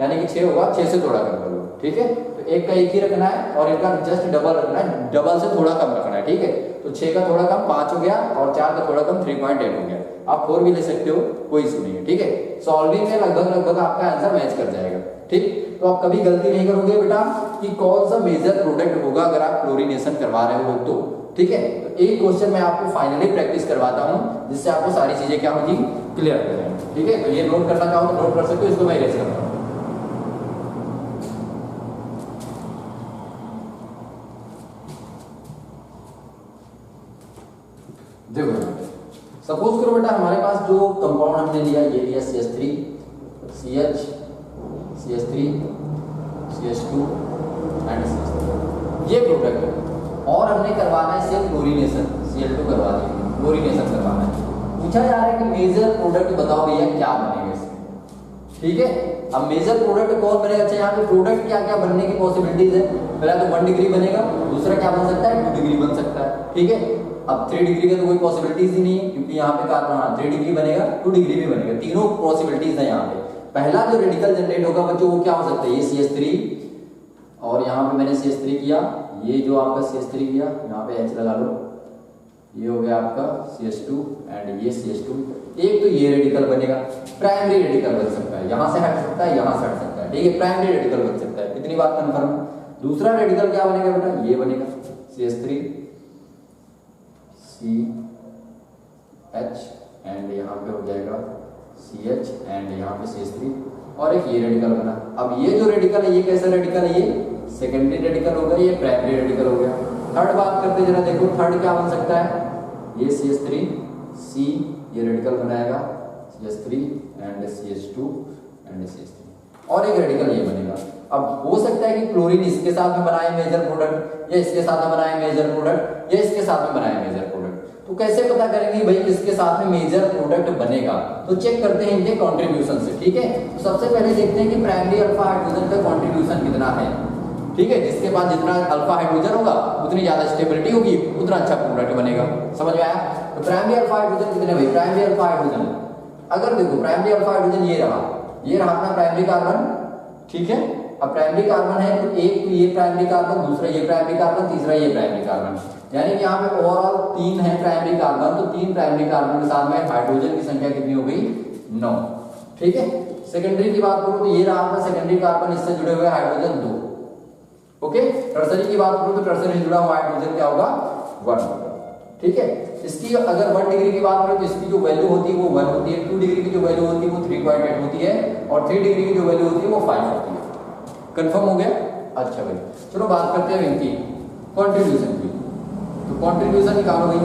यानी कि 6 होगा, 6 से थोड़ा कम कर लो। ठीक है, तो 1 का 1 ही रखना है और इनका जस्ट डबल रखना है, डबल से थोड़ा कम रखना है। ठीक है, तो 6 का थोड़ा कम 5 हो गया और 4 का थोड़ा कम 3.8 हो गया। आप 4 भी ले सकते हो, कोई इशू नहीं है। ठीक है, सॉल्विंग में लगभग आपका आंसर मैच कर जाएगा। ठीक, तो आप कभी गलती नहीं करोगे बेटा कि कौन सा मेजर प्रोडक्ट होगा अगर आप क्लोरीनेशन करवा रहे हो तो। ठीक है, तो एक क्वेश्चन मैं आपको फाइनली प्रैक्टिस करवाता हूं जिससे आपको सारी चीजें क्या होगी? क्लियर हो जाएंगी। ठीक है, तो ये नोट करना चाहो तो नोट कर सकते हो, इसको मैं इरेज करता हूं। देखो सपोज करो बेटा हमारे पास जो कंपाउंड हमने लिया ये लिया CH3 CH CH3 CH2 and CH3 ये प्रोडक्ट है और हमने करवाना है सिर्फ क्लोरीनेशन Cl2 करवा दिया, क्लोरीनेशन करवाना है। पूछा जा रहा है कि मेजर प्रोडक्ट बताओ भैया क्या बनेगा इसमें। ठीक है, अब मेजर प्रोडक्ट कौन बनेगा? अच्छा यहाँ पे प्रोडक्ट क्या क्या बनने की पॉसिबिलिटीज है? पहला तो 1 डिग्री बनेगा, दूसरा क्या बन सकता है? 2 डिग्री बन सकता है। ठीक है, अब 3 डिग्री का तो कोई पॉसिबिलिटीज ही नहीं है क्योंकि यहाँ पे कार्बन 3 डिग्री बनेगा, 2 डिग्री भी बनेगा, तीनों पॉसिबिलिटीज है यहाँ पे। पहला जो रेडिकल जनरेट होगा बच्चों वो क्या हो सकता है, ये CH3 और यहाँ पे मैंने CH3 किया, ये जो आपका CH3 किया, यहाँ पे H लगा लो, ये हो गया आपका CH2 एंड ये CH2। एक तो ये रेडिकल बनेगा, प्राइमरी रेडिकल बन सकता है, यहाँ से हट सकता है, यहाँ से हट सकता है, ठीक है, प्राइमरी रेडिकल बन सकता है, इतनी बात कन्फर्म है। दूसरा रेडिकल क्या बनेगा बेटा, ये बनेगा CH3 CH एंड यहाँ पे हो जाएगा CH एंड यहाँ पे CH3 और एक ये रेडिकल बना। अब ये जो रेडिकल है ये कैसा रेडिकल है, ये सेकेंडरी रेडिकल हो गया, ये प्राइमरी रेडिकल हो गया। थर्ड बात करते जरा देखो, थर्ड क्या बन सकता है, ये CH3 C ये रेडिकल बनाएगा CH3 and CH2 and CH3 और एक रेडिकल ये बनेगा। अब हो सकता है कि क्लोरीन इसके साथ में बनाए मेजर प्रोडक्ट या इसके साथ में बनाए मेजर प्रोडक्ट या इसके साथ में बनाए मेजर प्रोडक्ट। तो कैसे पता करेंगे भाई किसके साथ में मेजर प्रोडक्ट बनेगा, तो चेक करते हैं इनके कंट्रीब्यूशन से, ठीक है। तो सबसे पहले देखते हैं कि प्राइमरी अल्फा हाइड्रोजन का कंट्रीब्यूशन कितना है, ठीक है। जिसके पास जितना अल्फा हाइड्रोजन होगा उतनी ज्यादा स्टेबिलिटी होगी, उतना अच्छा प्रोडक्ट बनेगा, समझ में आया। तो प्राइमरी अल्फा हाइड्रोजन कितने भाई, प्राइमरी अल्फा हाइड्रोजन अगर देखो प्राइमरी अल्फा हाइड्रोजन ये रहा अपना प्राइमरी कार्बन, ठीक है। अब प्राइमरी कार्बन है तो एक तो ये प्राइमरी कार्बन, दूसरा ये प्राइमरी कार्बन, तीसरा ये प्राइमरी कार्बन, यानी कि यहाँ पे ओवरऑल 3 है प्राइमरी कार्बन। तो 3 प्राइमरी कार्बन के साथ में हाइड्रोजन की संख्या कितनी हो गई, 9, ठीक है। सेकेंडरी की बात करूं तो ये रहा आपका सेकेंडरी कार्बन, इससे जुड़े हुए हाइड्रोजन 2, ओके। टर्सरी की बात करूं तो टर्सरी जुड़ा हुआ हाइड्रोजन क्या होगा, 1 होगा, ठीक है। इसकी अगर 1 डिग्री की बात करें तो इसकी जो वैल्यू होती है वो 1 होती है, 2 डिग्री की जो वैल्यू होती है वो 3.8 होती है और 3 डिग्री की जो वैल्यू होती है वो 5 होती है। कंफर्म हो गया, अच्छा भाई। चलो बात करते हैं इनकी कंट्रीब्यूशन की। तो कंट्रीब्यूशन निकालो भाई,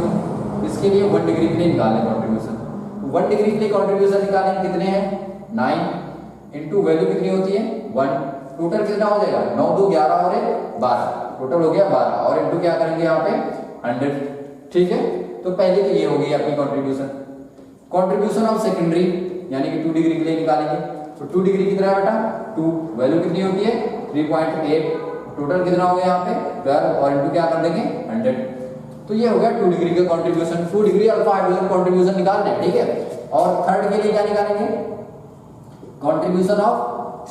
इसके लिए 1 डिग्री के लिए निकालें कंट्रीब्यूशन। 1 डिग्री के लिए कंट्रीब्यूशन निकालें, कितने हैं 9 इंटू वैल्यू कितनी होती है 1, टोटल कितना हो जाएगा 9 2 11 और 1 12, टोटल हो गया 12 और इंटू क्या करेंगे यहाँ पे 100, ठीक है। तो पहले तो ये हो गई आपकी कंट्रीब्यूशन। कंट्रीब्यूशन ऑफ सेकेंडरी यानी कि 2 डिग्री के लिए निकालेंगे, तो 2 डिग्री कितना है बेटा 2, वैल्यू कितनी होती है 3.8, टोटल कितना हो गया यहाँ पे 12 और इंटू क्या कर देंगे 100। तो ये हो गया 2 डिग्री का contribution. 2 degree alpha hydrogen contribution निकालना है, ठीक है। और थर्ड के लिए क्या निकालेंगे, कंट्रीब्यूशन ऑफ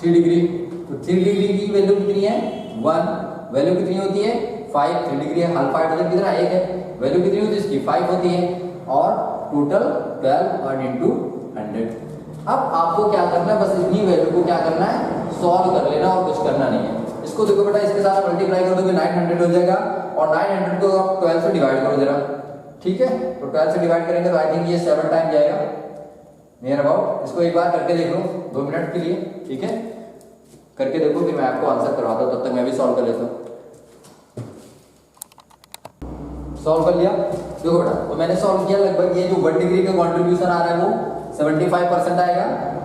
3 डिग्री। तो 3 डिग्री की वैल्यू कितनी है 1, वैल्यू कितनी होती है 5, 3 डिग्री अल्फा हाइड्रोजन कितना 1 है, वैल्यू कितनी होती है इसकी 5 होती है और टोटल 12 और इंटू 100। अब आपको क्या करना है, बस इतनी वैल्यू को क्या करना है सॉल्व कर लेना और कुछ करना नहीं है। इसको देखो बेटा इसके साथ मल्टीप्लाई कर दोगे 900 हो जाएगा और 900 को आप 12 से डिवाइड करो जरा, ठीक है। तो 12 से डिवाइड करेंगे तो आई थिंक ये 7 टाइम जाएगा नियर अबाउट। इसको एक बार करके देख लो 2 मिनट के लिए, ठीक है, करके देखो फिर मैं आपको आंसर करवाता हूँ, तब तक मैं भी सॉल्व कर लेता हूँ। सॉल्व कर लिया, देखो बेटा तो मैंने सॉल्व किया। लगभग ये जो 1 डिग्री का कंट्रीब्यूशन आ रहा है वो 75% आएगा,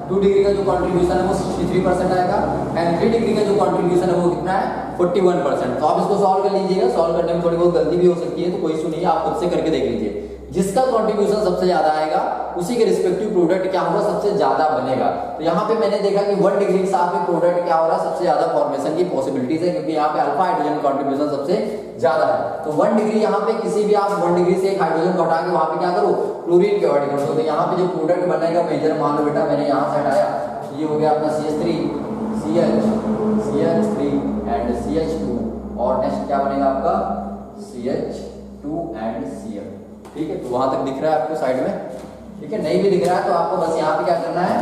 2 डिग्री का जो कंट्रीब्यूशन है वो 63% आएगा एंड 3 डिग्री का जो कंट्रीब्यूशन है वो कितना है 41%। तो आप इसको सॉल्व कर लीजिएगा, सॉल्व करने में थोड़ी बहुत गलती भी हो सकती है तो कोई इशू नहीं है, आप खुद से करके देख लीजिए। जिसका कंट्रीब्यूशन सबसे ज्यादा आएगा उसी के रिस्पेक्टिव प्रोडक्ट क्या होगा सबसे ज्यादा बनेगा। तो यहाँ पे मैंने देखा कि 1 डिग्री के साथ में प्रोडक्ट क्या हो रहा है सबसे ज्यादा फॉर्मेशन की पॉसिबिलिटीज है, क्योंकि यहाँ पे अल्फा हाइड्रोजन कंट्रीब्यूशन सबसे ज्यादा है। तो 1 डिग्री यहाँ पे किसी भी आप 1 डिग्री से एक हाइड्रोजन को हटा के वहां पे क्या करो क्लोरीन के ऐड कर दो, तो यहाँ पे जो प्रोडक्ट बनेगा मेजर मान लो बेटा मैंने यहाँ से हटाया, ये हो गया अपना CH3 CH3 एंड CH2 और नेक्स्ट क्या बनेगा आपका CH2 एंड Cl, ठीक है। तो वहां तक दिख रहा है आपको साइड में, ठीक है। नहीं भी दिख रहा है तो आपको बस यहाँ पे क्या करना है,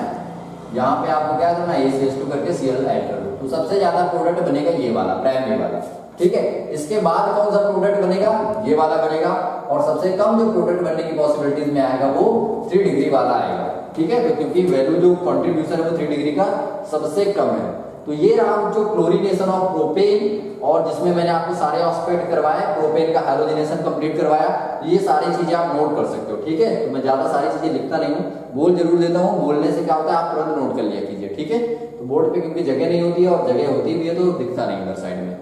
यहाँ पे आपको क्या करना है CH2 करके Cl ऐड कर दो, तो सबसे ज्यादा प्रोडक्ट बनेगा ये वाला प्राइमरी वाला, ठीक है। इसके बाद कौन सा प्रोडक्ट बनेगा ये वाला बनेगा और सबसे कम जो प्रोडक्ट बनने की पॉसिबिलिटीज में आएगा वो 3 डिग्री वाला आएगा, ठीक है। तो क्योंकि वैल्यू जो कंट्रीब्यूशन है वो 3 डिग्री का सबसे कम है। तो ये रहा जो क्लोरीनेशन ऑफ प्रोपेन और जिसमें मैंने आपको सारे एस्पेक्ट करवाए, प्रोपेन का हैलोजिनेशन कंप्लीट करवाया, ये सारी चीजें आप नोट कर सकते हो, ठीक है। तो मैं ज्यादा सारी चीजें लिखता नहीं हूँ, बोल जरूर देता हूँ, बोलने से क्या होता है आप तुरंत नोट कर लिया कीजिए, ठीक है। तो बोर्ड पे क्योंकि जगह नहीं होती है और जगह होती भी है तो दिखता नहीं उधर साइड में,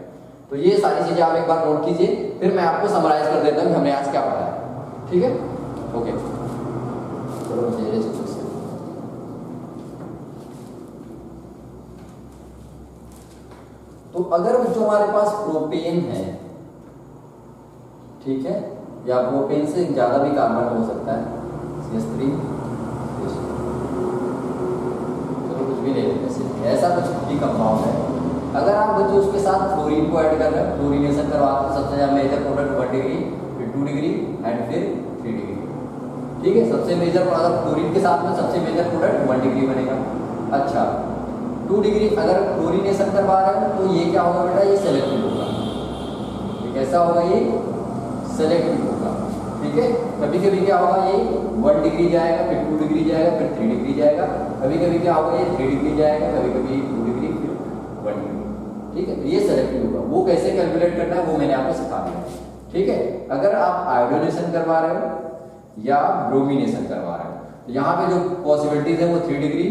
तो ये सारी चीजें आप एक बार नोट कीजिए, फिर मैं आपको समराइज कर देता हूँ कि हमने आज क्या पढ़ा है, ठीक है। ओके चलो तो अगर बच्चों हमारे पास प्रोपेन है, ठीक है, या प्रोपेन से ज्यादा भी कार्बन हो सकता है CH3 चलो कुछ भी ले कंपाउंड है, अगर आप बच्चों उसके साथ फ्लोरीन को ऐड कर रहे हैं, फ्लोरीनेशन करवा तो सबसे ज़्यादा मेजर प्रोडक्ट 1 डिग्री, फिर 2 डिग्री एंड फिर 3 डिग्री। ठीक है, सबसे मेजर अगर फ्लोरीन के साथ में सबसे मेजर प्रोडक्ट 1 डिग्री बनेगा। अच्छा 2 डिग्री अगर फ्लोरीनेशन करवा रहे हो तो ये क्या होगा बेटा, ये सेलेक्टिव होगा। ये कैसा होगा, ये सेलेक्टिव होगा। ठीक है, कभी कभी क्या होगा, ये 1 डिग्री जाएगा, फिर 2 डिग्री जाएगा, फिर 3 डिग्री जाएगा, कभी कभी क्या होगा, ये 3 डिग्री जाएगा, कभी कभी 2 डिग्री, फिर 1 डिग्री। ठीक है, ये सेलेक्टिव होगा। वो कैसे कैलकुलेट करना है वो मैंने आपको सिखा दिया। ठीक है, अगर आप आयोडोनेशन करवा रहे हो या ब्रोमिनेशन करवा रहे हो तो यहाँ पे जो पॉसिबिलिटीज है वो 3 डिग्री,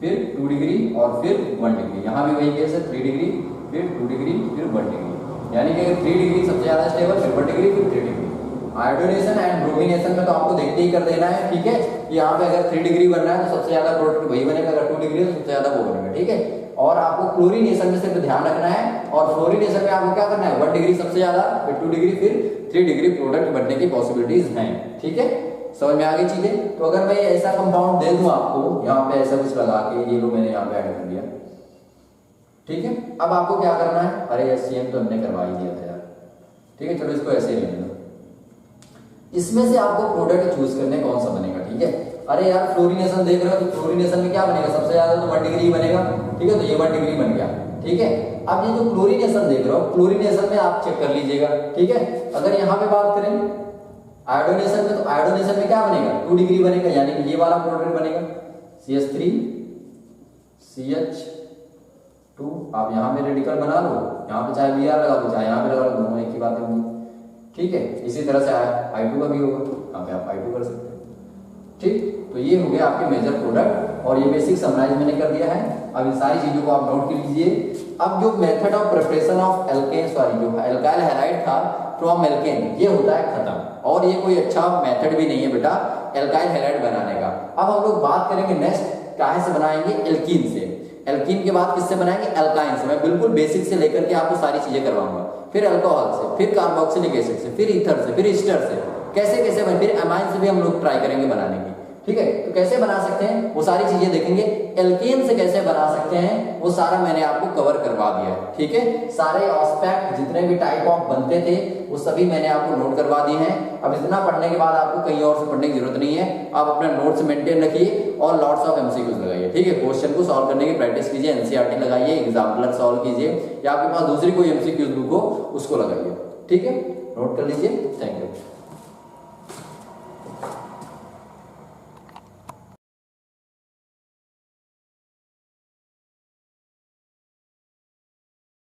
फिर 2 डिग्री और फिर 1 डिग्री। यहाँ भी वही केस है, 3 डिग्री, फिर 2 डिग्री, फिर 1 डिग्री। यानी कि 3 डिग्री सबसे ज्यादा स्टेबल, फिर 1 डिग्री, फिर 3 डिग्री। आयोडोनेशन एंड ब्रोमिनेशन में तो आपको देखते ही कर देना है। ठीक है, यहाँ पे अगर 3 डिग्री बनना है तो सबसे ज्यादा प्रोडक्ट वही बनेगा, अगर 2 डिग्री है तो सबसे ज्यादा वो बनेगा। ठीक है, और आपको क्लोरीनेशन में सिर्फ ध्यान रखना है, और फ्लोरीनेशन में आपको क्या करना है, 1 डिग्री सबसे ज्यादा, फिर 2 डिग्री, फिर 3 डिग्री प्रोडक्ट बनने की पॉसिबिलिटीज हैं। ठीक है, समझ में आ गई चीजें। तो अगर मैं ऐसा कंपाउंड दे दूं आपको, यहाँ पे ऐसा कुछ लगा के, ये लो मैंने यहाँ पे ऐड कर दिया। ठीक है, अब आपको क्या करना है, अरे HCl तो हमने करवा ही दिया था यार। ठीक है, चलो इसको ऐसे ही लेने दो। इसमें से आपको प्रोडक्ट चूज करने कौन सा बनेगा। ठीक है, अरे यार फ्लोरीनेशन देख रहे हो तो फ्लोरीनेशन में क्या बनेगा, सबसे ज्यादा तो 1 डिग्री बनेगा। ठीक है, तो ये 1 डिग्री बन गया। ठीक है, अब ये जो क्लोरीनेशन देख रहे हो, क्लोरीनेशन में आप चेक कर लीजिएगा। ठीक है, अगर यहाँ पे बात करें आयोडोनेशन में, तो आयोडोनेशन में क्या बनेगा, 2 डिग्री बनेगा, यानी कि ये वाला प्रोडक्ट बनेगा CH3 CH2। आप यहाँ पे रेडिकल बना लो, यहाँ पे चाहे Br लगा लो, चाहे यहाँ पे लगा लो, दोनों एक ही बात होंगी। ठीक है, इसी तरह से I2 का भी होगा, यहाँ पे आप I2 कर सकते हैं। ठीक, तो ये हो गया आपके मेजर प्रोडक्ट, और ये बेसिक समराइज मैंने कर दिया है। अब इन सारी चीजों को आप नोट कर लीजिए। अब जो method of preparation of alkene, sorry जो एल्काइल हैलाइड था फ्रॉम एल्केन, ये होता है खत्म, और ये कोई अच्छा मेथड भी नहीं है बेटा एल्काइल हैलाइड बनाने का। अब हम लोग बात करेंगे नेक्स्ट काहे से बनाएंगे, एल्कीन से। एल्कीन के बाद किससे बनाएंगे, एल्काइन से। मैं बिल्कुल बेसिक से लेकर के आपको सारी चीजें करवाऊंगा, फिर अल्कोहल से, फिर कार्बोक्सिलिक एसिड से, फिर ईथर से, फिर ईस्टर से, कैसे कैसे बने, फिर अमाइन से भी हम लोग ट्राई करेंगे बनाने की। ठीक है, तो कैसे बना सकते हैं वो सारी चीजें देखेंगे। एल्केन से कैसे बना सकते हैं वो सारा मैंने आपको कवर करवा दिया है। ठीक है, सारे एस्पेक्ट जितने भी टाइप ऑफ बनते थे वो सभी मैंने आपको नोट करवा दिए हैं। अब इतना पढ़ने के बाद आपको कहीं और से पढ़ने की जरूरत नहीं है, आप अपने नोट्स मेंटेन रखिए और लॉट्स ऑफ MCQs लगाइए। ठीक है, क्वेश्चन को सॉल्व करने की प्रैक्टिस कीजिए, NCERT लगाइए, एग्जाम्पलर सॉल्व कीजिए, या आपके पास दूसरी कोई MCQs बुक हो उसको लगाइए। ठीक है, नोट कर लीजिए। Thank you.